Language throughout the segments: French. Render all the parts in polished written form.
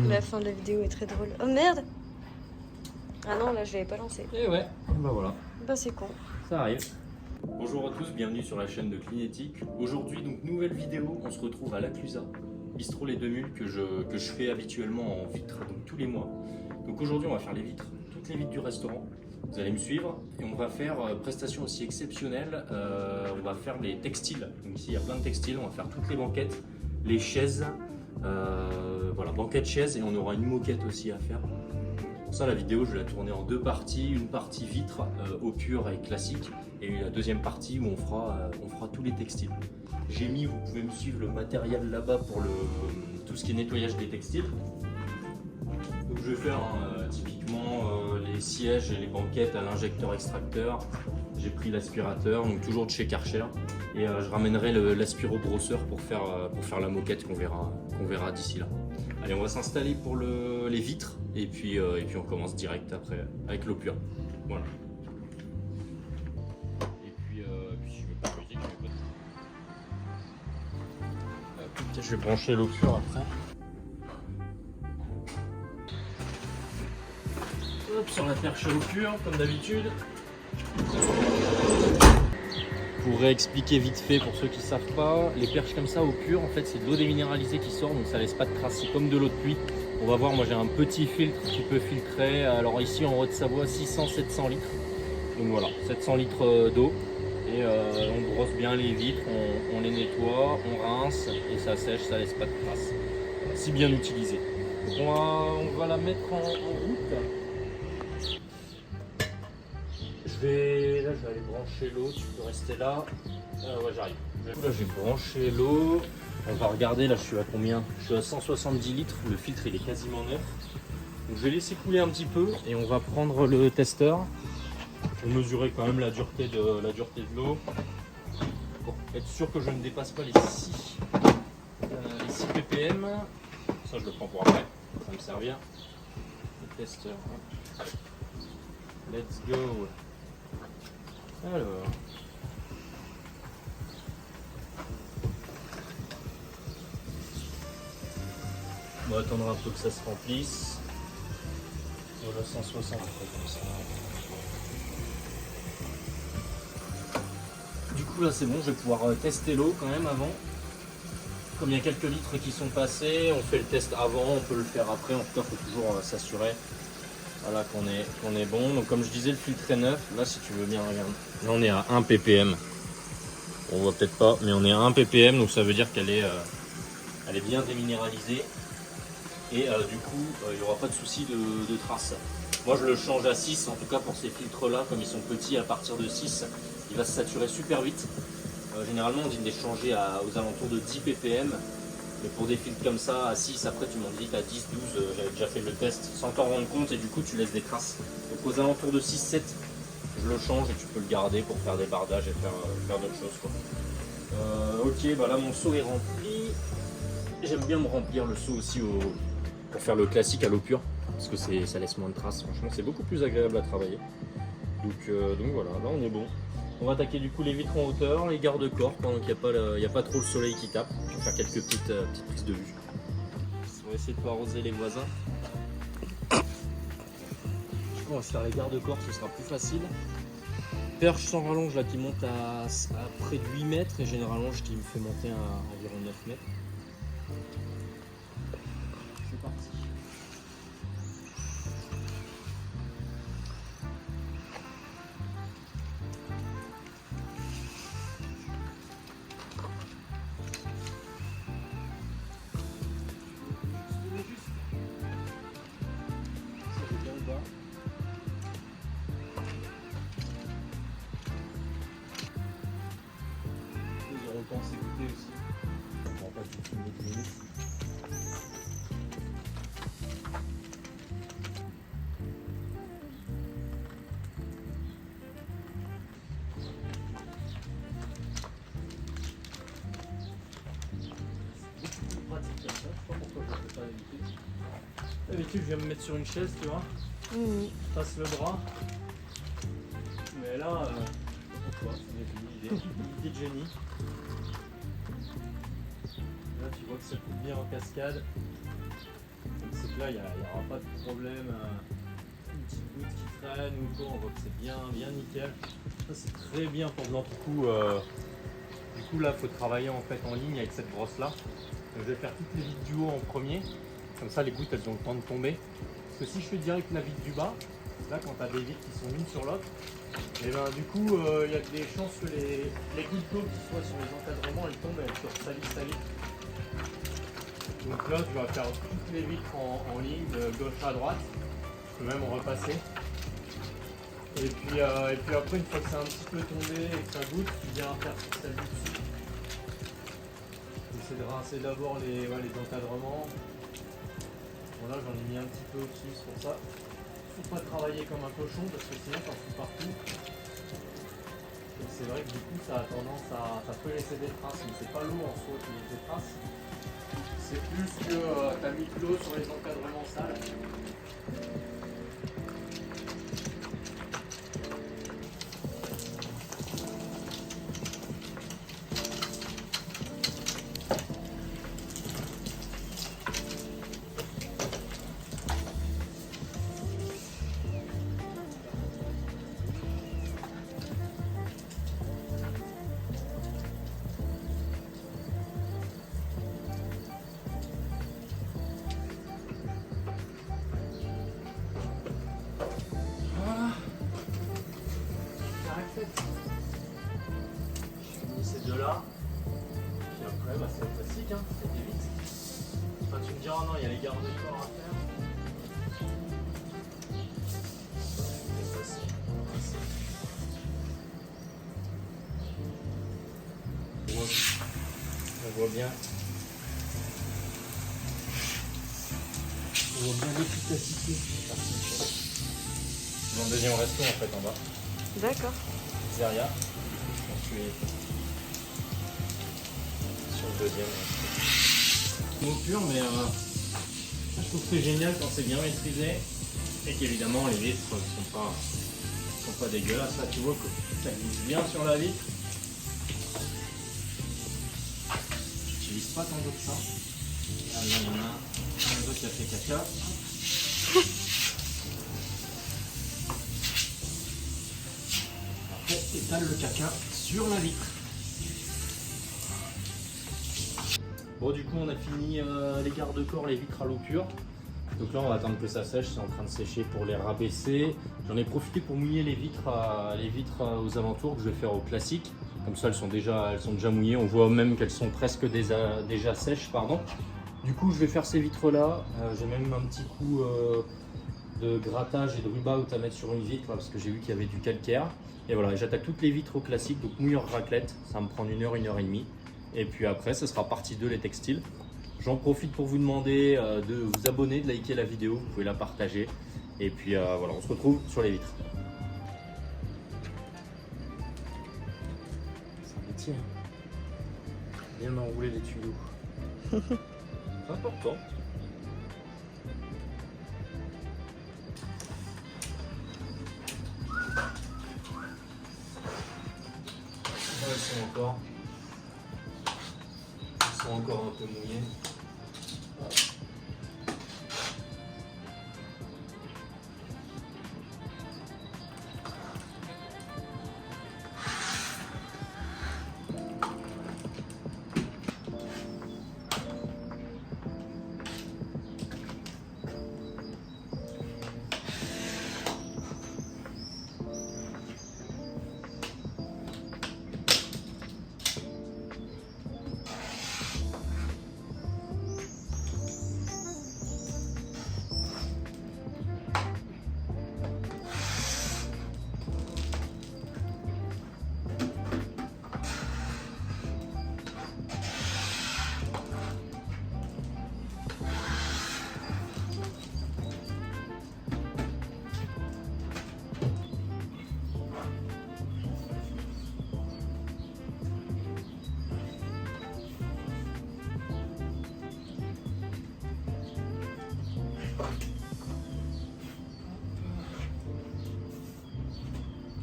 La fin de la vidéo est très drôle. Oh merde! Ah non, là je l'avais pas lancé. Et ouais, bah voilà. Bah c'est con. Ça arrive. Bonjour à tous, bienvenue sur la chaîne de Cleanétique. Aujourd'hui, donc nouvelle vidéo, on se retrouve à l'Acclusa, bistrot Les Deux Mules que je fais habituellement en vitre, donc tous les mois. Donc aujourd'hui, on va faire les vitres, toutes les vitres du restaurant. Vous allez me suivre et on va faire prestation aussi exceptionnelle. On va faire les textiles. Donc ici, il y a plein de textiles. On va faire toutes les banquettes, les chaises. Voilà, banquette, chaise, et on aura une moquette aussi à faire. Pour ça, la vidéo, je vais la tourner en deux parties. Une partie vitre au pur et classique, et la deuxième partie où on fera tous les textiles. J'ai mis, vous pouvez me suivre, le matériel là-bas pour tout ce qui est nettoyage des textiles. Donc je vais faire typiquement les sièges et les banquettes à l'injecteur extracteur. J'ai pris l'aspirateur, donc toujours de chez Karcher, et je ramènerai l'aspiro brosseur pour faire la moquette qu'on verra d'ici là. Allez, on va s'installer pour les vitres, et puis on commence direct après avec l'eau pure. Voilà. Et puis si je mets pas de musique, je vais brancher l'eau pure après. Hop, sur la perche à eau pure, comme d'habitude. Pour réexpliquer vite fait pour ceux qui ne savent pas, les perches comme ça au pur, en fait c'est de l'eau déminéralisée qui sort, donc ça laisse pas de traces, c'est comme de l'eau de pluie. On va voir, moi j'ai un petit filtre qui peut filtrer, alors ici en Haute-Savoie 600-700 litres, donc voilà, 700 litres d'eau, et on brosse bien les vitres, on les nettoie, on rince, et ça sèche, ça laisse pas de traces, si bien utilisé. Donc on va la mettre en route. Là, je vais aller brancher l'eau, tu peux rester là. Ouais, j'arrive. Là, j'ai branché l'eau. On va regarder, là, je suis à combien? Je suis à 170 litres. Le filtre, il est quasiment neuf. Donc, je vais laisser couler un petit peu et on va prendre le testeur. Je vais mesurer quand même la dureté de l'eau pour être sûr que je ne dépasse pas les 6 ppm. Ça, je le prends pour après. Ça va me servir. Le testeur. Let's go. Alors, on va attendre un peu que ça se remplisse. Voilà, 160 comme ça. Du coup là c'est bon, je vais pouvoir tester l'eau quand même avant. Comme il y a quelques litres qui sont passés, on fait le test avant, on peut le faire après. En tout cas, il faut toujours s'assurer. Voilà, qu'on est bon. Donc comme je disais, le filtre est neuf. Là, si tu veux bien regarder. Là, on est à 1 ppm. On voit peut-être pas, mais on est à 1 ppm, donc ça veut dire qu'elle est bien déminéralisée. Et du coup, il n'y aura pas de souci de traces. Moi, je le change à 6, en tout cas pour ces filtres-là, comme ils sont petits, à partir de 6, il va se saturer super vite. Généralement, on dit de les changer aux alentours de 10 ppm. Mais pour des filtres comme ça, à 6, après tu montes vite à 10, 12, j'avais déjà fait le test sans t'en rendre compte et du coup tu laisses des traces. Donc aux alentours de 6, 7, je le change et tu peux le garder pour faire des bardages et faire d'autres choses, quoi. Ok, bah là mon seau est rempli. J'aime bien me remplir le seau aussi pour faire le classique à l'eau pure, parce que ça laisse moins de traces. Franchement, c'est beaucoup plus agréable à travailler. Donc voilà, là on est bon. On va attaquer du coup les vitres en hauteur, les garde-corps pendant qu'il n'y a pas trop le soleil qui tape. On va faire quelques petites prises de vue. On va essayer de pas arroser les voisins. Du coup, on va se faire les garde-corps, ce sera plus facile. Perche sans rallonge là qui monte à près de 8 mètres et j'ai une rallonge qui me fait monter à environ 9 mètres. C'est parti. Ils auront le temps de s'écouter aussi. On va pas tout filmer 10 minutes. C'est beaucoup plus pratique comme ça. Je sais pas pourquoi je ne fais pas d'habitude. D'habitude, je viens me mettre sur une chaise, tu vois. Je passe le bras. Mais là, je sais pas pourquoi, c'est une idée de génie. Là, tu vois que ça coupe bien en cascade. Comme Donc là, il n'y aura pas de problème. Une petite goutte qui traîne ou quoi, on voit que c'est bien nickel. Ça, c'est très bien pour de l'anticou. Du coup, là, il faut travailler en fait en ligne avec cette brosse-là. Donc, je vais faire toutes les vitres du haut en premier. Comme ça, les gouttes, elles ont le temps de tomber. Parce que si je fais direct la vitre du bas, là, quand tu as des vitres qui sont l'une sur l'autre, et ben du coup, il y a des chances que les gouttes d'eau qui soient sur les encadrements, elles tombent et elles se salissent. Donc là, tu vas faire toutes les vitres en ligne, de gauche à droite. Tu peux même en repasser. Et puis après, une fois que c'est un petit peu tombé et que ça goûte, tu viens faire sur celle du dessus. Essaie de rincer d'abord les encadrements. Bon là, j'en ai mis un petit peu au-dessus, c'est pour ça. Faut pas travailler comme un cochon parce que sinon t'en fous partout. Et c'est vrai que du coup ça a tendance à. Ça peut laisser des traces, mais c'est pas l'eau en soi qui laisse des traces. C'est plus que t'as mis de l'eau sur les encadrements sales. Je finis ces deux-là. Puis après, bah, c'est classique, hein, c'est des vitres. Enfin, tu me diras, non, il y a les gardes du corps à faire. On voit bien. On voit bien l'efficacité. C'est mon deuxième resto en fait en bas. D'accord. Pizzeria. Je suis sur le deuxième. Mot pur, mais je trouve que c'est génial quand c'est bien maîtrisé et qu'évidemment les vitres sont pas dégueulasses. Là tu vois que ça glisse bien sur la vitre. J'utilise pas tant d'eau que ça. Là il y en a un autre qui a fait caca. Après, étale le caca sur la vitre. Bon, du coup, on a fini les garde-corps, les vitres à l'eau pure. Donc là, on va attendre que ça sèche. C'est en train de sécher pour les rabaisser. J'en ai profité pour mouiller les vitres aux alentours que je vais faire au classique. Comme ça, elles sont déjà mouillées. On voit même qu'elles sont presque déjà sèches. Pardon. Du coup, je vais faire ces vitres-là. J'ai même un petit coup de grattage et de rubat à mettre sur une vitre là, parce que j'ai vu qu'il y avait du calcaire. Et voilà, j'attaque toutes les vitres au classique, donc mouilleur raclette. Ça va me prendre 1 heure, 1 heure et demie. Et puis après, ce sera partie 2, les textiles. J'en profite pour vous demander de vous abonner, de liker la vidéo. Vous pouvez la partager. Et puis voilà, on se retrouve sur les vitres. C'est un métier. Bien enrouler les tuyaux. C'est important. Ils sont encore un peu mouillés.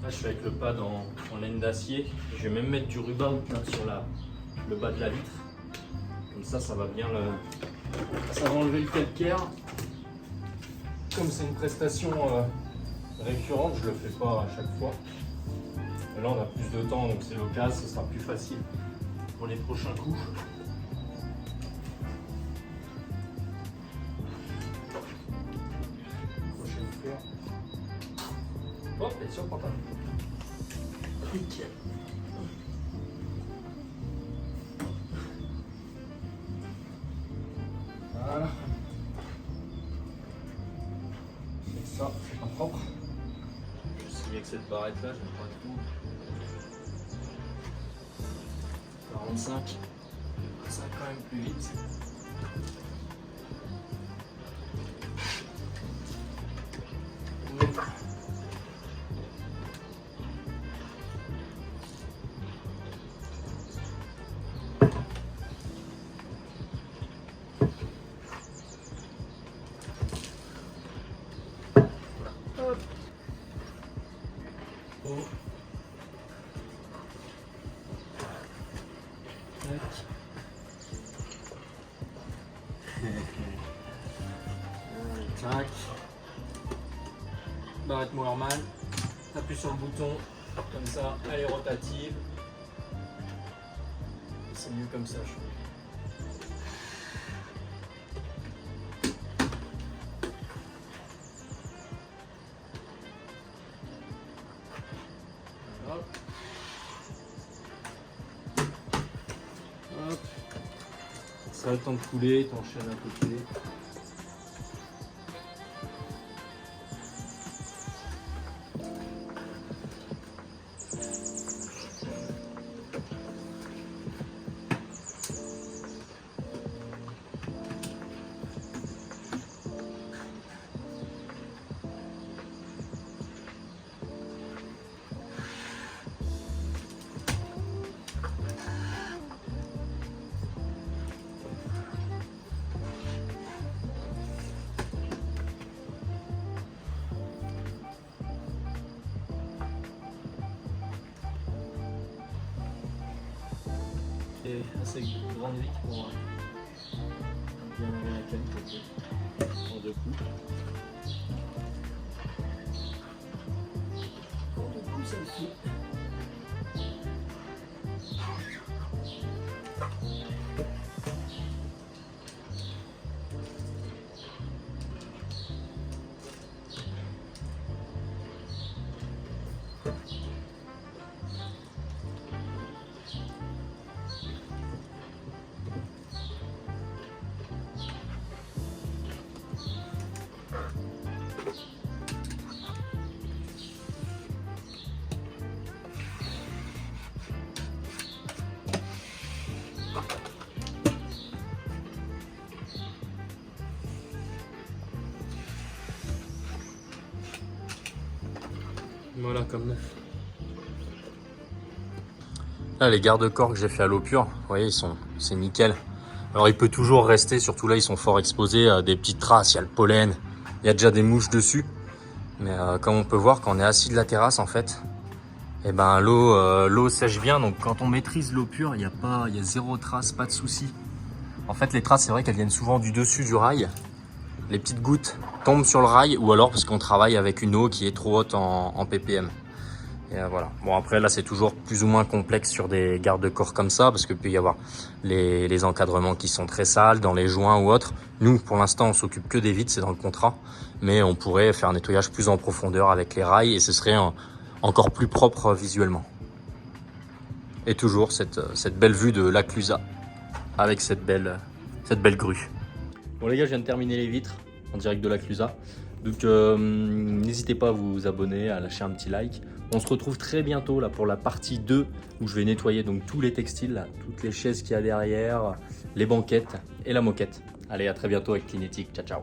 Là, je suis avec le pad en laine d'acier. Je vais même mettre du ruban sur le bas de la vitre. Comme ça va bien ça va enlever le calcaire. comme c'est une prestation récurrente, je le fais pas à chaque fois. Et là on a plus de temps, donc c'est l'occasion, ce sera plus facile pour les prochains coups. Prochaine fois. Hop, et sur pantalon. Nickel. Voilà. C'est ça, c'est pas propre. Je suis avec cette barrette là, j'aime pas trop. 45. Ça va quand même plus vite. Hop. Oh. Tac. Tac. Barrette Mowerman. Appuie sur le bouton, comme ça, elle est rotative. C'est mieux comme ça, je trouve. Hop. Hop. Ça a le temps de couler, t'enchaînes à côté. Et assez grande vitre pour bien américaine en deux coups. En deux coups, ça le fait. Voilà, comme neuf. Là, les garde-corps que j'ai fait à l'eau pure, vous voyez, c'est nickel. Alors, il peut toujours rester, surtout là, ils sont fort exposés à des petites traces, il y a le pollen, il y a déjà des mouches dessus. Mais comme on peut voir, quand on est assis de la terrasse, en fait, et ben, l'eau sèche bien. Donc, quand on maîtrise l'eau pure, il y a zéro trace, pas de souci. En fait, les traces, c'est vrai qu'elles viennent souvent du dessus du rail. Les petites gouttes tombent sur le rail ou alors parce qu'on travaille avec une eau qui est trop haute en ppm. Et voilà. Bon, après là c'est toujours plus ou moins complexe sur des garde-corps comme ça parce qu'il peut y avoir les encadrements qui sont très sales dans les joints ou autres. Nous pour l'instant on s'occupe que des vitres, c'est dans le contrat, mais on pourrait faire un nettoyage plus en profondeur avec les rails et ce serait encore plus propre visuellement. Et toujours cette belle vue de la Clusaz avec cette belle grue. Bon les gars, je viens de terminer les vitres en direct de la Clusaz. Donc n'hésitez pas à vous abonner, à lâcher un petit like. On se retrouve très bientôt là pour la partie 2 où je vais nettoyer donc tous les textiles, là, toutes les chaises qu'il y a derrière, les banquettes et la moquette. Allez, à très bientôt avec Cleanetic. Ciao, ciao.